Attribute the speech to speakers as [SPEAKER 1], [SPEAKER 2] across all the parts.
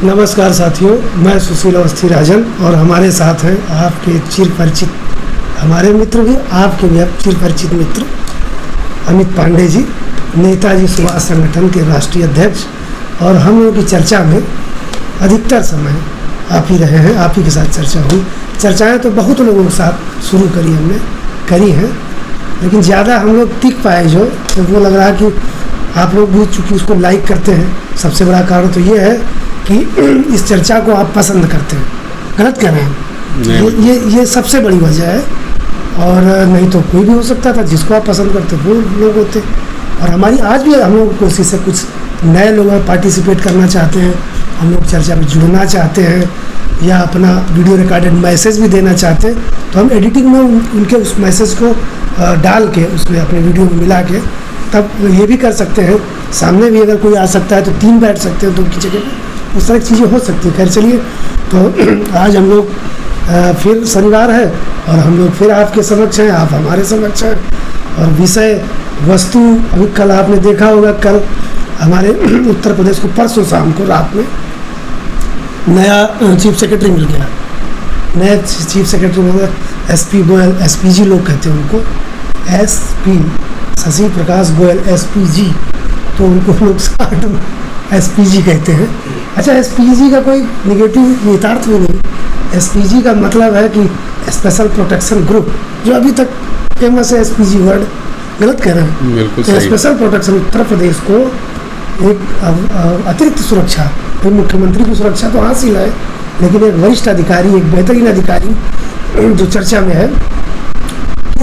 [SPEAKER 1] नमस्कार साथियों, मैं सुशील अवस्थी राजन और हमारे साथ हैं आपके चिर परिचित, हमारे मित्र भी, आपके भी चिर परिचित मित्र अमित पांडे जी, नेताजी सुभाष संगठन के राष्ट्रीय अध्यक्ष। और हम लोगों की चर्चा में अधिकतर समय आप ही रहे हैं, आप ही के साथ चर्चा हुई। चर्चाएं तो बहुत लोगों के साथ शुरू हमने करी हैं, लेकिन ज़्यादा हम लोग टिक पाए जो, तो वो लग रहा है कि आप लोग भी चूँकि उसको लाइक करते हैं। सबसे बड़ा कारण तो ये है कि इस चर्चा को आप पसंद करते हैं। गलत कह रहे हैं, ये सबसे बड़ी वजह है। और नहीं तो कोई भी हो सकता था, जिसको आप पसंद करते वो लोग होते। और हमारी आज भी हम लोग कोशिश है, कुछ नए लोग पार्टिसिपेट करना चाहते हैं, हम लोग चर्चा में जुड़ना चाहते हैं या अपना वीडियो रिकॉर्डेड मैसेज भी देना चाहते हैं, तो हम एडिटिंग में उनके उस मैसेज को डाल के उसमें अपने वीडियो में मिला के तब ये भी कर सकते हैं। सामने भी अगर कोई आ सकता है तो 3 बैठ सकते हैं, तो उनकी जगह पर उस तरह की चीज़ें हो सकती है। खैर चलिए, तो आज हम लोग फिर शनिवार है और हम लोग फिर आपके समक्ष हैं, आप हमारे समक्ष हैं। और विषय वस्तु, अभी कल आपने देखा होगा, कल हमारे उत्तर प्रदेश को परसों शाम को रात में नया चीफ सेक्रेटरी मिल गया। नया चीफ सेक्रेटरी मतलब एसपी गोयल, एसपीजी लोग कहते हैं उनको, एसपी शशि प्रकाश गोयल एसपीजी, तो उनको लोग शार्ट में एसपीजी कहते हैं। अच्छा, एसपीजी का कोई निगेटिव निहितार्थ भी नहीं। एसपीजी का मतलब है कि स्पेशल प्रोटेक्शन ग्रुप, जो अभी तक फेमस है एसपीजी वर्ड। गलत कह रहे हैं,
[SPEAKER 2] बिल्कुल
[SPEAKER 1] तो स्पेशल प्रोटेक्शन उत्तर प्रदेश को एक अतिरिक्त सुरक्षा, तो मुख्यमंत्री की सुरक्षा तो हासिल है, लेकिन एक वरिष्ठ अधिकारी, एक बेहतरीन अधिकारी जो चर्चा में है,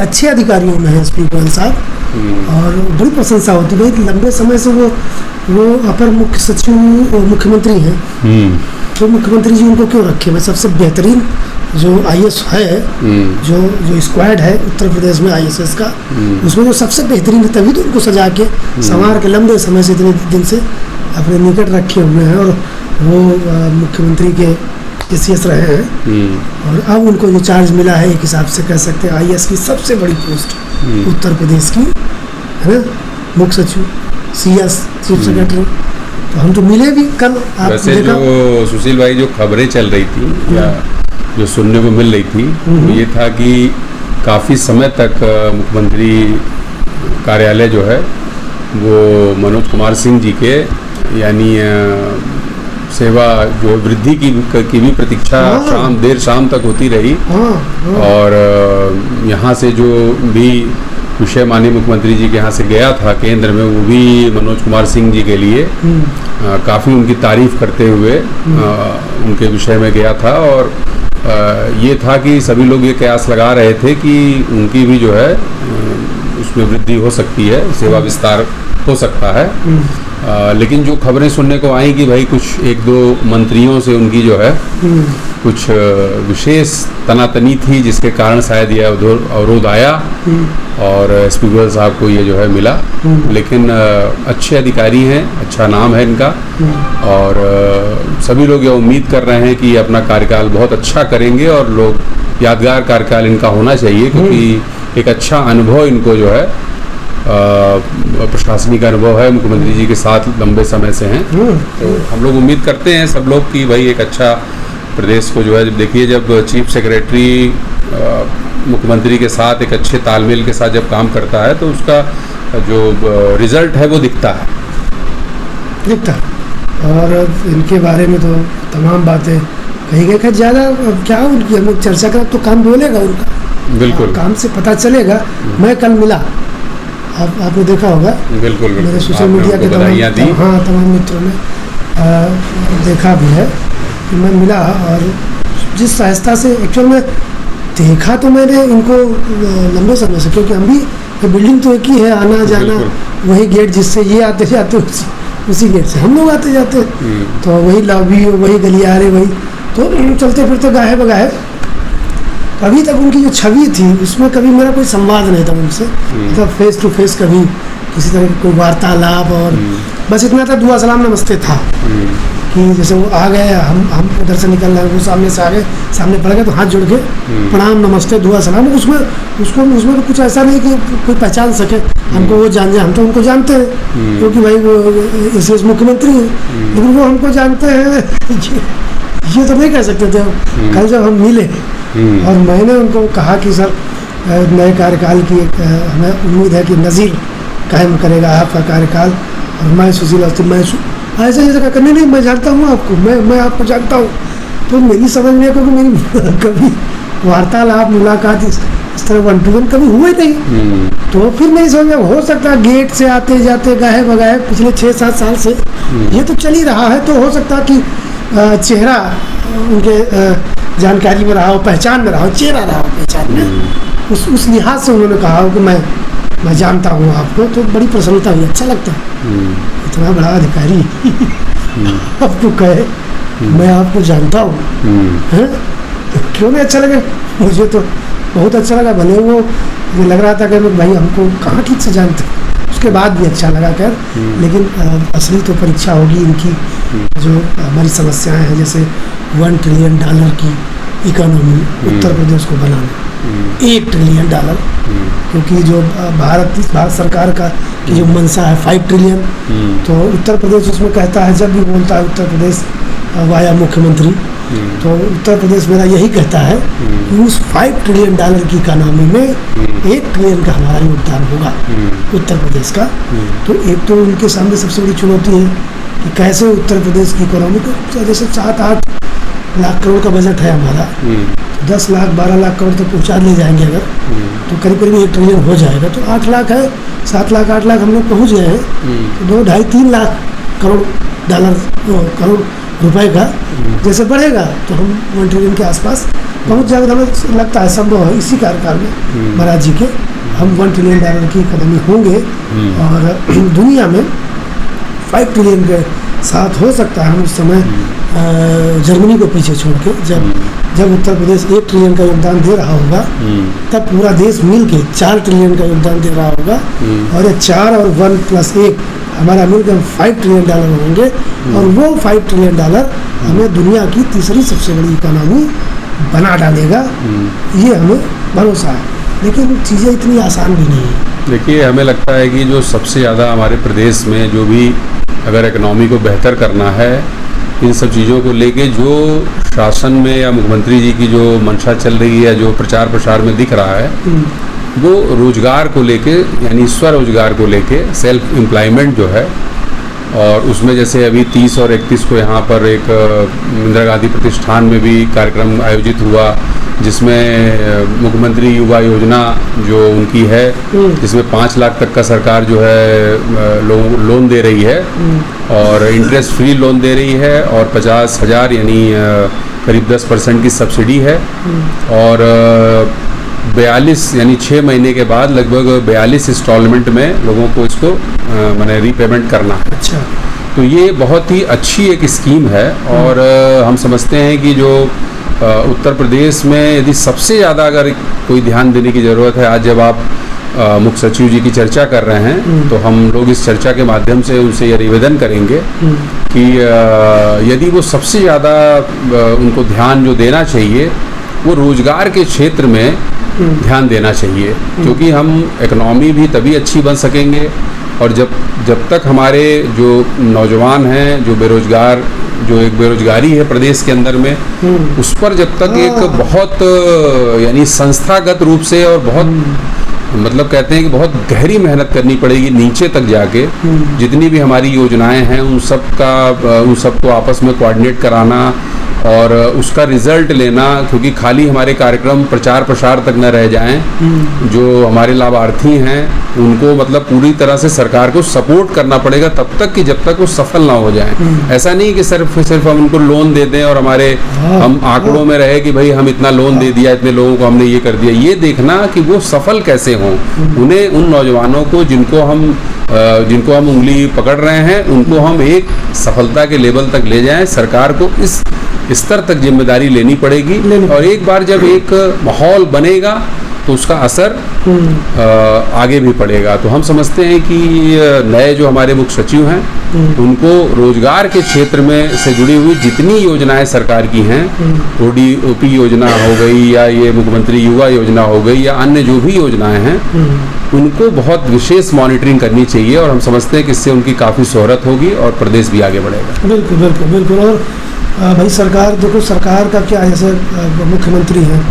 [SPEAKER 1] अच्छे अधिकारियों में है एसपी गोयल साहब। और बड़ी प्रशंसा होती है, लंबे समय से वो अपर मुख्य सचिव मुख्यमंत्री हैं। तो मुख्यमंत्री जी उनको क्यों रखे? मैं सबसे बेहतरीन जो आईएएस है, जो स्क्वाड है उत्तर प्रदेश में आईएएस का, उसमें जो सबसे बेहतरीन है, तभी तो उनको सजा के संवार के लंबे समय से, इतने दिन से अपने निकट रखे हुए हैं। और वो मुख्यमंत्री के एसीएस रहे हैं। और अब उनको जो चार्ज मिला है, एक हिसाब से कह सकते हैं आईएएस की सबसे बड़ी पोस्ट उत्तर प्रदेश की, है ना, मुख्य सचिव, सीएस, चीफ सेक्रेटरी। तो हम तो मिले भी कल। आप
[SPEAKER 2] वैसे जो सुशील भाई जो खबरें चल रही थी या जो सुनने को मिल रही थी, वो ये था कि काफ़ी समय तक मुख्यमंत्री कार्यालय जो है वो मनोज कुमार सिंह जी के यानी सेवा जो वृद्धि की भी प्रतीक्षा देर शाम तक होती रही। और यहाँ से जो भी विषय माननीय मुख्यमंत्री जी के यहाँ से गया था केंद्र में, वो भी मनोज कुमार सिंह जी के लिए काफ़ी उनकी तारीफ करते हुए उनके विषय में गया था। और ये था कि सभी लोग ये कयास लगा रहे थे कि उनकी भी जो है उसमें वृद्धि हो सकती है, सेवा विस्तार हो सकता है। लेकिन जो खबरें सुनने को आई कि भाई कुछ 1-2 मंत्रियों से उनकी जो है कुछ विशेष तनातनी थी, जिसके कारण शायद यह अवरोध आया और एसपी गोयल साहब को ये जो है मिला। लेकिन अच्छे अधिकारी हैं, अच्छा नाम है इनका। और सभी लोग ये उम्मीद कर रहे हैं कि अपना कार्यकाल बहुत अच्छा करेंगे और लोग यादगार कार्यकाल इनका होना चाहिए, क्योंकि एक अच्छा अनुभव इनको जो है प्रशासनिक अनुभव है, मुख्यमंत्री जी के साथ लंबे समय से हैं। तो हम लोग उम्मीद करते हैं सब लोग कि भाई एक अच्छा प्रदेश को जो है, जब देखिए जब चीफ सेक्रेटरी मुख्यमंत्री के साथ एक अच्छे तालमेल के साथ जब काम करता है, तो उसका जो रिजल्ट है वो दिखता है।
[SPEAKER 1] और इनके बारे में तो तमाम बातें कही गई है। ज़्यादा क्या उनकी हम लोग चर्चा करें तो काम बोलेगा उनका,
[SPEAKER 2] बिल्कुल
[SPEAKER 1] काम से पता चलेगा। मैं कल मिला, आपने देखा होगा,
[SPEAKER 2] बिल्कुल
[SPEAKER 1] मेरे सोशल मीडिया के तमाम मित्रों ने देखा भी है कि मैं मिला। और जिस सहजता से एक्चुअल में देखा तो मैंने इनको लंबे समय से, क्योंकि हम भी बिल्डिंग तो एक ही है, आना जाना वही गेट जिससे ये आते जाते उसी गेट से हम लोग आते जाते, तो वही लॉबी, वही गलियारे, वही तो चलते फिरते गाहे बगाहे। अभी तक उनकी जो छवि थी उसमें कभी मेरा कोई संवाद नहीं था उनसे, मतलब फेस टू फेस कभी किसी तरह की कोई वार्तालाप, और बस इतना था, दुआ सलाम नमस्ते था। कि जैसे वो आ गए, हम उधर से निकल रहे हैं, वो सामने से आ गए, सामने पड़ गए तो हाथ जोड़ के प्रणाम नमस्ते दुआ सलाम। उसमें तो कुछ ऐसा नहीं कि कोई पहचान सके हमको, वो जान जाए, हम तो उनको जानते हैं क्योंकि भाई वो इस मुख्यमंत्री हैं, लेकिन वो हमको जानते हैं ये तो नहीं कह सकते थे। कल जब हम मिले और मैंने उनको कहा कि सर नए कार्यकाल की हमें उम्मीद है कि नज़ीर कायम करेगा आपका कार्यकाल, और मैं सुशील अवस्थी मैं ऐसे जैसे करने नहीं, मैं जानता हूँ आपको, मैं आपको जानता हूँ। तो मेरी समझ में क्योंकि मेरी कभी वार्तालाप मुलाकात इस तरह 1 to 1 कभी हुए नहीं, तो फिर नहीं समझ में। हो सकता है गेट से आते जाते गाहे बगाहे पिछले 6-7 साल से ये तो चल ही रहा है, तो हो सकता है कि चेहरा उनके जानकारी में रहा हो, पहचान में रहा हो, चेहरा रहा हो पहचान में, उस लिहाज से उन्होंने कहा हो कि मैं जानता हूँ आपको, तो बड़ी प्रसन्नता हुई, अच्छा लगता है। इतना बड़ा अधिकारी आपको कहे मैं आपको जानता हूँ, क्यों नहीं अच्छा लगे? मुझे तो बहुत अच्छा लगा। भले वो ये लग रहा था कि भाई हमको कहाँ ठीक से जानते, उसके बाद भी अच्छा लगा खैर। लेकिन असली तो परीक्षा होगी इनकी, जो हमारी समस्याएं हैं, जैसे $1 ट्रिलियन की इकोनॉमी उत्तर प्रदेश को बनाना, $1 ट्रिलियन, क्योंकि जो भारत सरकार का की जो मंशा है 5 ट्रिलियन, तो उत्तर प्रदेश उसमें कहता है, जब भी बोलता है उत्तर प्रदेश वाया मुख्यमंत्री, तो उत्तर प्रदेश मेरा यही कहता है कि उस $5 ट्रिलियन की इकोनॉमी में $1 ट्रिलियन का हमारा योगदान होगा उत्तर प्रदेश का। तो एक तो उनके सामने सबसे बड़ी चुनौती है कि कैसे उत्तर प्रदेश की इकोनॉमी को, जैसे 7-8 लाख करोड़ का बजट है हमारा, तो 10 लाख 12 लाख करोड़ तक पहुँचा ले जाएंगे अगर, तो करीब 1 ट्रिलियन हो जाएगा। तो 8 लाख है, 7 लाख 8 लाख हम लोग पहुँच गए हैं, तो 2-2.5-3 लाख करोड़ रुपए का जैसे बढ़ेगा तो हम 1 ट्रिलियन के आसपास पहुँच जाएगा। हमें लगता है संभव है इसी कार्यकाल में महाराज जी के हम $1 ट्रिलियन की इकोनॉमी होंगे, और दुनिया में 5 ट्रिलियन के साथ हो सकता है हम उस समय जर्मनी को पीछे छोड़ के, जब उत्तर प्रदेश 1 ट्रिलियन का योगदान दे रहा होगा, तब पूरा देश मिल के 4 ट्रिलियन का योगदान दे रहा होगा, और ये 4 और 1 + 1 हमारा मिलकर $5 ट्रिलियन होंगे, और वो $5 ट्रिलियन हमें दुनिया की तीसरी सबसे बड़ी इकोनॉमी बना डालेगा, ये हमें भरोसा है। लेकिन चीज़ें इतनी आसान भी नहीं है।
[SPEAKER 2] देखिए, हमें लगता है कि जो सबसे ज़्यादा हमारे प्रदेश में जो भी अगर इकोनॉमी को बेहतर करना है, इन सब चीज़ों को लेके जो शासन में या मुख्यमंत्री जी की जो मंशा चल रही है, जो प्रचार प्रसार में दिख रहा है, वो रोजगार को लेके, यानी स्वरोजगार को लेके, सेल्फ एम्प्लॉयमेंट जो है, और उसमें जैसे अभी 30 और 31 को यहाँ पर एक इंदिरा गांधी प्रतिष्ठान में भी कार्यक्रम आयोजित हुआ, जिसमें मुख्यमंत्री युवा योजना जो उनकी है, जिसमें 5 लाख तक का सरकार जो है लोन दे रही है, और इंटरेस्ट फ्री लोन दे रही है, और 50,000 यानी करीब 10% की सब्सिडी है, और 42 यानी 6 महीने के बाद लगभग 42 इंस्टॉलमेंट में लोगों को इसको मैंने रीपेमेंट करना है।
[SPEAKER 1] अच्छा,
[SPEAKER 2] तो ये बहुत ही अच्छी एक स्कीम है, और हम समझते हैं कि जो उत्तर प्रदेश में यदि सबसे ज़्यादा अगर कोई ध्यान देने की ज़रूरत है, आज जब आप मुख्य सचिव जी की चर्चा कर रहे हैं, तो हम लोग इस चर्चा के माध्यम से उनसे यह निवेदन करेंगे कि यदि वो सबसे ज़्यादा उनको ध्यान जो देना चाहिए, वो रोजगार के क्षेत्र में ध्यान देना चाहिए, क्योंकि हम इकोनॉमी भी तभी अच्छी बन सकेंगे, और जब तक हमारे जो नौजवान हैं, जो बेरोजगार, जो एक बेरोजगारी है प्रदेश के अंदर में, उस पर जब तक एक बहुत यानी संस्थागत रूप से और बहुत मतलब कहते हैं कि बहुत गहरी मेहनत करनी पड़ेगी नीचे तक जाके, जितनी भी हमारी योजनाएं हैं उन सबको आपस में कोऑर्डिनेट कराना और उसका रिजल्ट लेना, क्योंकि खाली हमारे कार्यक्रम प्रचार प्रसार तक न रह जाएं। जो हमारे लाभार्थी हैं उनको मतलब पूरी तरह से सरकार को सपोर्ट करना पड़ेगा तब तक कि जब तक वो सफल ना हो जाएं। ऐसा नहीं कि सिर्फ हम उनको लोन दे दें और हम आंकड़ों में रहे कि भाई हम इतना लोन दे दिया, इतने लोगों को हमने ये कर दिया। ये देखना कि वो सफल कैसे हों, उन्हें उन नौजवानों को जिनको हम उंगली पकड़ रहे हैं उनको हम एक सफलता के लेवल तक ले जाएं। सरकार को इस स्तर तक जिम्मेदारी लेनी पड़ेगी, और एक बार जब एक माहौल बनेगा तो उसका असर आगे भी पड़ेगा। तो हम समझते हैं कि नए जो हमारे मुख्य सचिव हैं उनको रोजगार के क्षेत्र में से जुड़ी हुई जितनी योजनाएं सरकार की हैं, ODOP योजना हो गई या ये मुख्यमंत्री युवा योजना हो गई या अन्य जो भी योजनाएं हैं, उनको बहुत विशेष मॉनिटरिंग करनी चाहिए और हम समझते हैं कि इससे उनकी काफ़ी शोहरत होगी और प्रदेश भी आगे बढ़ेगा।
[SPEAKER 1] बिल्कुल बिल्कुल बिल्कुल। और भाई सरकार देखो, सरकार का क्या है, जैसे मुख्यमंत्री हैं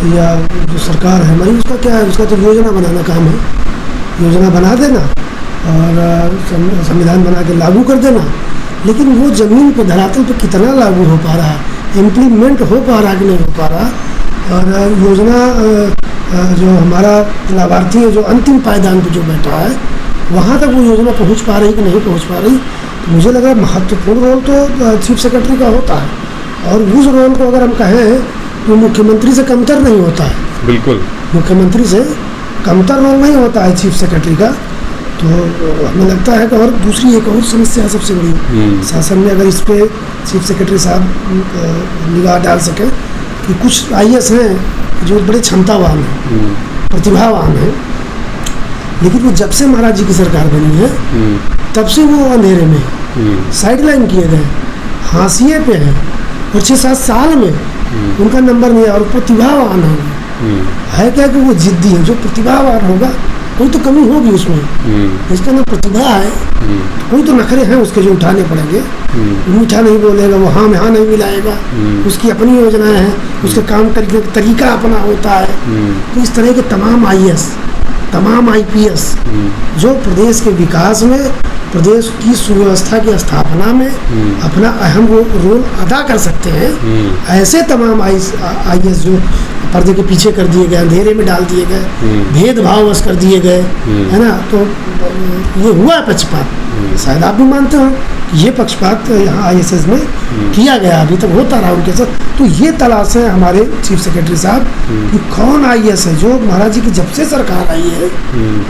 [SPEAKER 1] या जो सरकार है हमारी, उसका क्या है, उसका तो योजना बनाना काम है, योजना बना देना और संविधान बना के लागू कर देना। लेकिन वो ज़मीन पे धरातल पे कितना लागू हो पा रहा है, इम्प्लीमेंट हो पा रहा कि नहीं हो पा रहा, और योजना जो हमारा लाभार्थी है जो अंतिम पायदान पे जो बैठा है वहाँ तक वो योजना पहुँच पा रही कि नहीं पहुँच पा रही। तो मुझे लग रहा है महत्वपूर्ण रोल तो चीफ सेक्रेटरी का होता है, और उस रोल को अगर हम कहें तो मुख्यमंत्री से कमतर नहीं होता है।
[SPEAKER 2] बिल्कुल,
[SPEAKER 1] मुख्यमंत्री से कमतर रोल नहीं होता है चीफ सेक्रेटरी का। तो हमें लगता है कि और दूसरी एक और समस्या है सबसे बड़ी, शासन में अगर इस पे चीफ सेक्रेटरी साहब निगाह डाल सके कि कुछ IAS हैं जो बड़े क्षमतावान हैं, प्रतिभावान हैं, लेकिन वो जब से महाराज जी की सरकार बनी है तब से वो अंधेरे में साइडलाइन किए गए, हाशिए पे हैं, और 6-7 साल में उनका नंबर नहीं है। और प्रतिभावान है क्या कि वो जिद्दी है, जो प्रतिभावान होगा कोई तो कमी होगी उसमें, जिसके अंदर प्रतिभा है कोई तो नखरे हैं उसके जो उठाने पड़ेंगे। मीठा नहीं बोलेगा वो, हाँ में हाँ नहीं मिलाएगा, उसकी अपनी योजनाएं हैं, उसके काम करने का तरीका अपना होता है। तो इस तरह के तमाम IAS, तमाम IPS जो प्रदेश के विकास में, प्रदेश की सुव्यवस्था की स्थापना में अपना अहम रोल अदा कर सकते हैं, ऐसे तमाम IAS जो पर्दे के पीछे कर दिए गए, अंधेरे में डाल दिए गए, भेदभाववश कर दिए गए, है ना। तो ये हुआ है पक्षपात, शायद आप भी मानते हो कि ये पक्षपात यहाँ ISS में किया गया, अभी तक होता रहा उनके साथ। तो ये तलाश है हमारे चीफ सेक्रेटरी साहब कि कौन IAS है जो महाराज जी की जब से सरकार आई है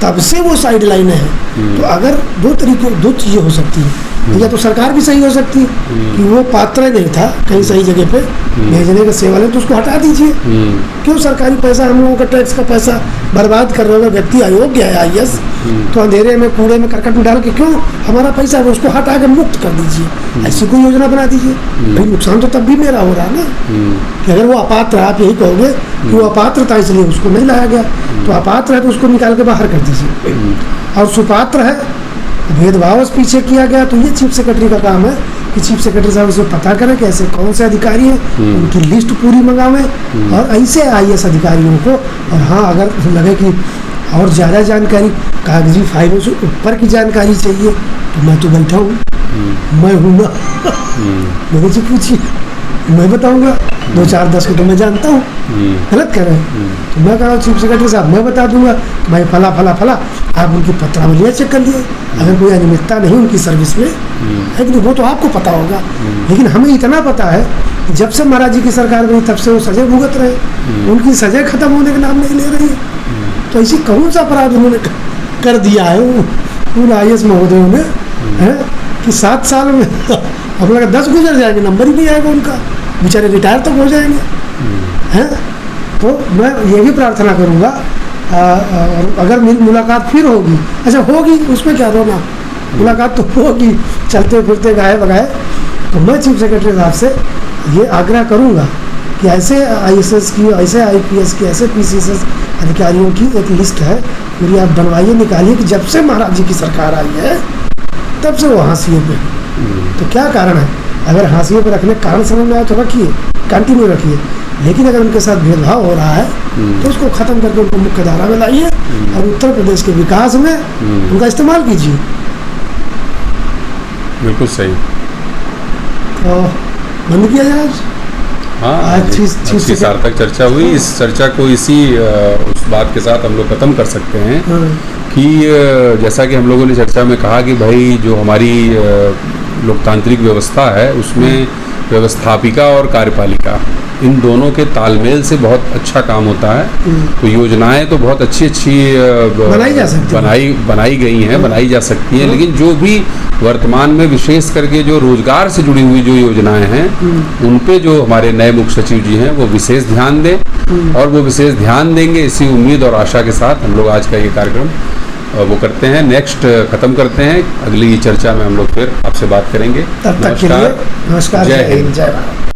[SPEAKER 1] तब से वो साइड लाइन है। तो अगर दो चीज़ें हो सकती हैं, या तो सरकार भी सही हो सकती है कि वो पात्र नहीं था कहीं सही जगह पे भेजने का सेवा ले, तो उसको हटा दीजिए। क्यों सरकारी पैसा, हम लोगों का टैक्स का पैसा बर्बाद कर रहे हो, व्यक्ति अयोग्य है IAS, तो अंधेरे में कूड़े में करकट में डाल के क्यों हमारा पैसा है उसको हटा के मुक्त कर दीजिए, ऐसी कोई योजना बना दीजिए। भाई नुकसान तो तब भी मेरा हो रहा है ना, कि अगर वो अपात्र, आप यही कहोगे कि वो अपात्र था इसलिए उसको नहीं लाया गया, तो अपात्र है तो उसको निकाल के बाहर कर दीजिए, और सुपात्र है भेदभाव पीछे किया गया। तो ये चीफ सेक्रेटरी का काम है कि चीफ सेक्रेटरी साहब उसे पता करें कि ऐसे कौन से अधिकारी हैं, उनकी लिस्ट पूरी मंगावें, और ऐसे IAS अधिकारियों को, और हाँ अगर लगे कि और ज़्यादा जानकारी, कागजी फाइलों से ऊपर की जानकारी चाहिए, तो मैं तो बैठा हूँ, मैं हूँ ना, मेरे से पूछिए, मैं बताऊंगा। 2-4-10 को तो मैं जानता हूँ, गलत कर रहे हैं, तो मैं कह रहा हूँ चीफ सेक्रेटरी साहब मैं बता दूंगा भाई फला फला फला, आप उनकी पत्रावलियाँ चेक कर लिए, अगर कोई अनियमितता नहीं उनकी सर्विस में है कि वो तो आपको पता होगा। लेकिन हमें इतना पता है कि जब से महाराज जी की सरकार बनी तब से वो सजा भुगत रहे, उनकी सजा खत्म होने का नाम नहीं ले रही है। तो ऐसी कौन सा अपराध उन्होंने कर दिया है उन IAS महोदयों ने, है कि 7 साल में अब लगा 10 गुजर जाएंगे, नंबर ही नहीं आएगा उनका, बेचारे रिटायर तक हो जाएंगे, हैं। तो मैं ये भी प्रार्थना करूँगा, और अगर मुलाकात फिर होगी, अच्छा होगी उसमें क्या रोना, मुलाकात तो होगी, चलते फिरते गाए बगाए, तो मैं चीफ सेक्रेटरी साहब से ये आग्रह करूँगा कि ऐसे IAS की, ऐसे IPS की, ऐसे PCS अधिकारियों की एक लिस्ट है पूरी, आप बनवाइए, निकालिए कि जब से महाराज जी की सरकार आई है तब से वो हाशिए पे। तो क्या कारण है, अगर हाशिए पे रखने का कारण समझ में आए तो रखिए, कंटिन्यू रखिए, लेकिन अगर उनके साथ भेदभाव हो रहा है तो उसको ख़त्म करके उनको मुख्य धारा में लाइए और उत्तर प्रदेश के विकास में उनका इस्तेमाल कीजिए।
[SPEAKER 2] बिल्कुल सही।
[SPEAKER 1] तो बंद किया जाए आज।
[SPEAKER 2] हाँ, अच्छी सार्थक चर्चा हुई। इस चर्चा को इसी उस बात के साथ हम लोग ख़त्म कर सकते हैं कि जैसा कि हम लोगों ने चर्चा में कहा कि भाई जो हमारी लोकतांत्रिक व्यवस्था है उसमें व्यवस्थापिका और कार्यपालिका इन दोनों के तालमेल से बहुत अच्छा काम होता है। तो योजनाएं तो बहुत अच्छी अच्छी
[SPEAKER 1] बनाई जा सकती हैं।
[SPEAKER 2] बनाई गई हैं, बनाई जा सकती हैं, लेकिन जो भी वर्तमान में विशेष करके जो रोजगार से जुड़ी हुई जो योजनाएं हैं उन पे जो हमारे नए मुख्य सचिव जी हैं वो विशेष ध्यान दें, और वो विशेष ध्यान देंगे, इसी उम्मीद और आशा के साथ हम लोग आज का ये कार्यक्रम वो करते हैं, नेक्स्ट ख़त्म करते हैं। अगली चर्चा में हम लोग फिर आपसे बात करेंगे।
[SPEAKER 1] तब तक के लिए नमस्कार,
[SPEAKER 2] जय हिंद।
[SPEAKER 1] जय भारत।